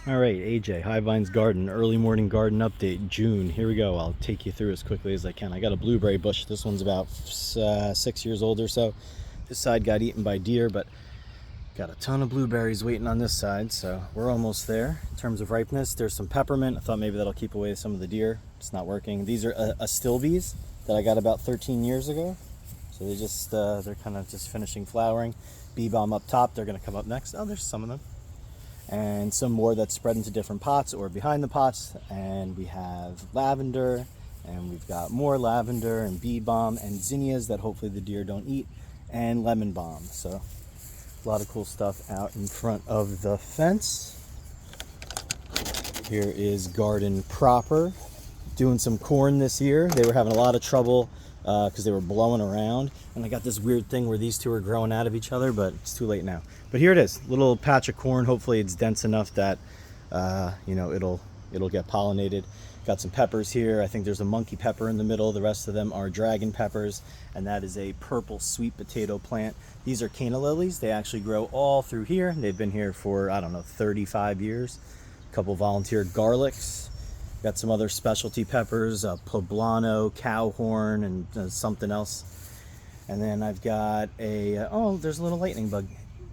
All right, AJ, High Vines Garden, early morning garden update, June. Here we go. I'll take you through as quickly as I can. I got a blueberry bush. This one's about 6 years old or so. This side got eaten by deer, but got a ton of blueberries waiting on this side, so we're almost there. In terms of ripeness, there's some peppermint. I thought maybe that'll keep away some of the deer. It's not working. These are Astilbes that I got about 13 years ago. So they're kind of just finishing flowering. Bee balm up top. They're going to come up next. Oh, there's some of them. And some more that spread into different pots or behind the pots. And we have lavender, and we've got more lavender and bee balm and zinnias that hopefully the deer don't eat, and lemon balm. So a lot of cool stuff out in front of the fence. Here is garden proper, doing some corn this year. They were having a lot of trouble because they were blowing around, and I got this weird thing where these two are growing out of each other, but it's too late now. But here it is, little patch of corn. Hopefully it's dense enough that it'll get pollinated. Got some peppers here. I think there's a monkey pepper in the middle. The rest of them are dragon peppers, and that is a purple sweet potato plant. These are canna lilies. They actually grow all through here. They've been here for, I don't know, 35 years. A couple volunteer garlics. Got some other specialty peppers, poblano, cowhorn, and something else. And then I've got there's a little lightning bug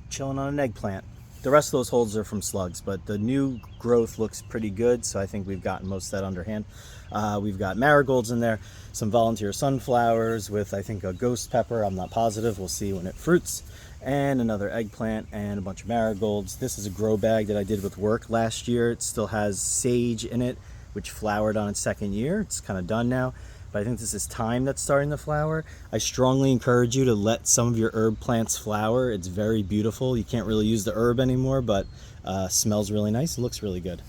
chilling on an eggplant. The rest of those holes are from slugs, but the new growth looks pretty good, so I think we've gotten most of that underhand. We've got marigolds in there, some volunteer sunflowers with, I think, a ghost pepper. I'm not positive. We'll see when it fruits. And another eggplant and a bunch of marigolds. This is a grow bag that I did with work last year. It still has sage in it, which flowered on its second year. It's kind of done now, but I think this is thyme that's starting to flower. I strongly encourage you to let some of your herb plants flower. It's very beautiful. You can't really use the herb anymore, but smells really nice. It looks really good.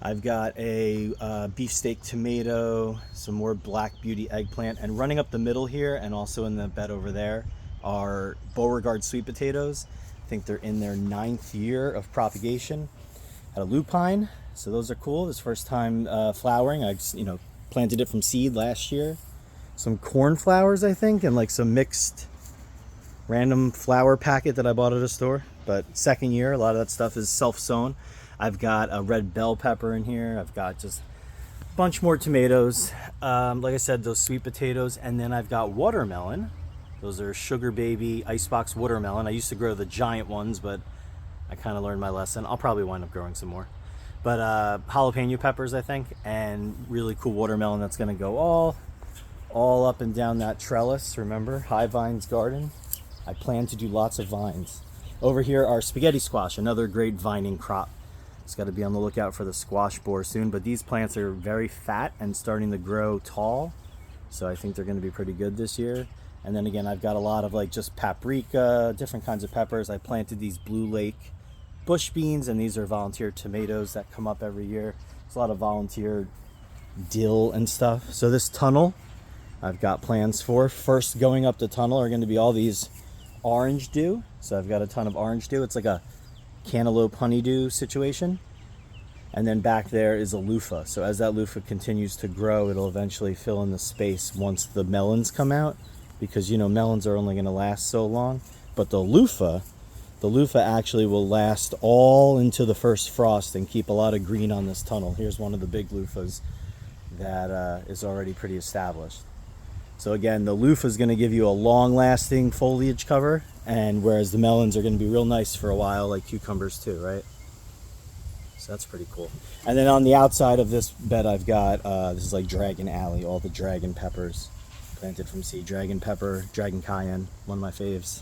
I've got a beefsteak tomato, some more black beauty eggplant, and running up the middle here and also in the bed over there are Beauregard sweet potatoes. I think they're in their 9th year of propagation. Had a lupine, so those are cool. This first time flowering. I planted it from seed last year. Some cornflowers, I think, and like some mixed random flower packet that I bought at a store. But second year, a lot of that stuff is self-sown. I've got a red bell pepper in here. I've got just a bunch more tomatoes. Like I said, those sweet potatoes. And then I've got watermelon. Those are sugar baby icebox watermelon. I used to grow the giant ones, but I kind of learned my lesson. I'll probably wind up growing some more. But jalapeno peppers, I think, and really cool watermelon that's going to go all up and down that trellis. Remember, High Vines Garden. I plan to do lots of vines. Over here are spaghetti squash, another great vining crop. It's got to be on the lookout for the squash borer soon, but these plants are very fat and starting to grow tall, so I think they're going to be pretty good this year. And then again, I've got a lot of like just paprika, different kinds of peppers. I planted these Blue Lake bush beans, and these are volunteer tomatoes that come up every year. There's a lot of volunteer dill and stuff. So this tunnel I've got plans for. First going up the tunnel are going to be all these orange dew. So I've got a ton of orange dew. It's like a cantaloupe honeydew situation. And then back there is a loofah. So as that loofah continues to grow, it'll eventually fill in the space once the melons come out, because melons are only going to last so long. But the loofah actually will last all into the first frost and keep a lot of green on this tunnel. Here's one of the big loofahs that is already pretty established. So again, the loofah is going to give you a long-lasting foliage cover, and whereas the melons are going to be real nice for a while, like cucumbers too, right? So that's pretty cool. And then on the outside of this bed, I've got this is like Dragon Alley, all the dragon peppers planted from seed. Dragon pepper, dragon cayenne, one of my faves.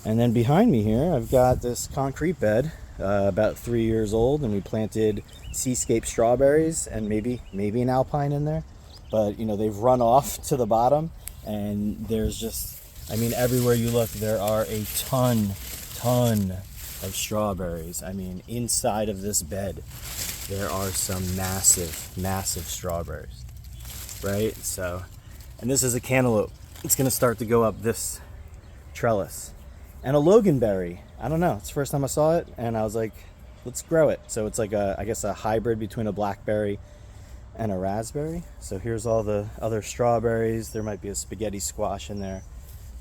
And then behind me here, I've got this concrete bed, about 3 years old, and we planted seascape strawberries and maybe an alpine in there. But they've run off to the bottom, and there's just, everywhere you look, there are a ton of strawberries. Inside of this bed, there are some massive strawberries, right? So, and this is a cantaloupe. It's going to start to go up this trellis. And a loganberry. I don't know. It's the first time I saw it, and I was like, let's grow it. So it's like a hybrid between a blackberry and a raspberry. So here's all the other strawberries. There might be a spaghetti squash in there.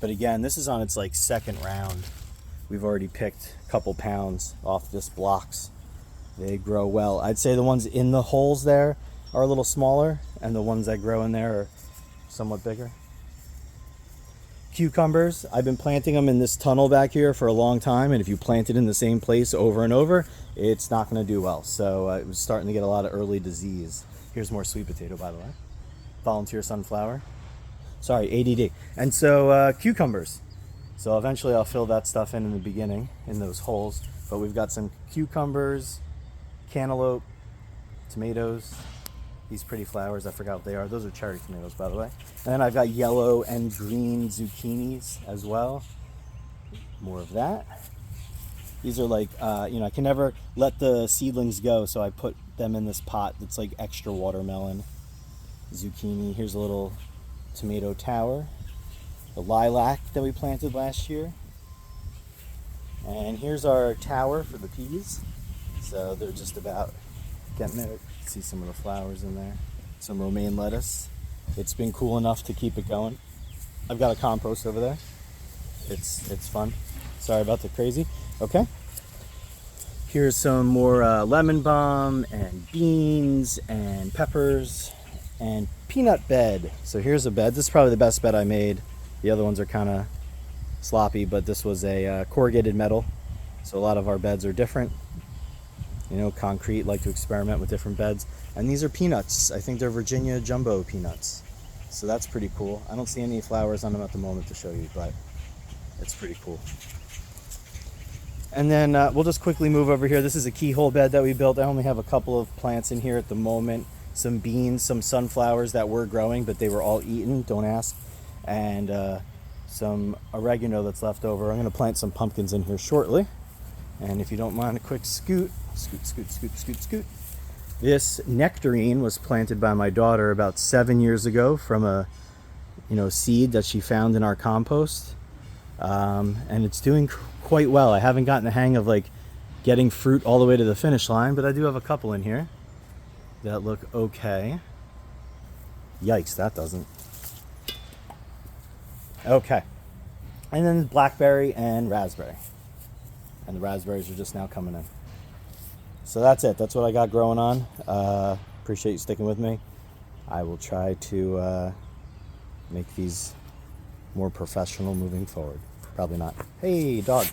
But again, this is on its second round. We've already picked a couple pounds off this blocks They grow well. I'd say the ones in the holes there are a little smaller, and the ones that grow in there are somewhat bigger. Cucumbers, I've been planting them in this tunnel back here for a long time, and if you plant it in the same place over and over, it's not going to do well. So it was starting to get a lot of early disease. Here's more sweet potato, by the way. Volunteer sunflower. Sorry, ADD. And so cucumbers. So eventually I'll fill that stuff in the beginning, in those holes. But we've got some cucumbers, cantaloupe, tomatoes, these pretty flowers, I forgot what they are. Those are cherry tomatoes, by the way. And then I've got yellow and green zucchinis as well. More of that. These are like, I can never let the seedlings go, so I put them in this pot that's like extra watermelon. Zucchini. Here's a little tomato tower. The lilac that we planted last year. And here's our tower for the peas. So they're just about getting there. See some of the flowers in there. Some romaine lettuce. It's been cool enough to keep it going. I've got a compost over there. It's fun. Sorry about the crazy. Okay. Here's some more lemon balm and beans and peppers and peanut bed. So here's a bed. This is probably the best bed I made. The other ones are kind of sloppy, but this was a corrugated metal. So a lot of our beds are different. Concrete, like to experiment with different beds. And these are peanuts. I think they're Virginia jumbo peanuts. So that's pretty cool. I don't see any flowers on them at the moment to show you, but it's pretty cool. And then we'll just quickly move over here. This is a keyhole bed that we built. I only have a couple of plants in here at the moment. Some beans, some sunflowers that were growing, but they were all eaten, don't ask. And some oregano that's left over. I'm going to plant some pumpkins in here shortly. And if you don't mind a quick scoot. This nectarine was planted by my daughter about 7 years ago from a seed that she found in our compost. And it's doing quite well. I haven't gotten the hang of getting fruit all the way to the finish line, but I do have a couple in here that look okay. Yikes, that doesn't. Okay. And then blackberry and raspberry. And the raspberries are just now coming in. So that's it. That's what I got growing on. Appreciate you sticking with me. I will try to make these more professional moving forward. Probably not. Hey, dog.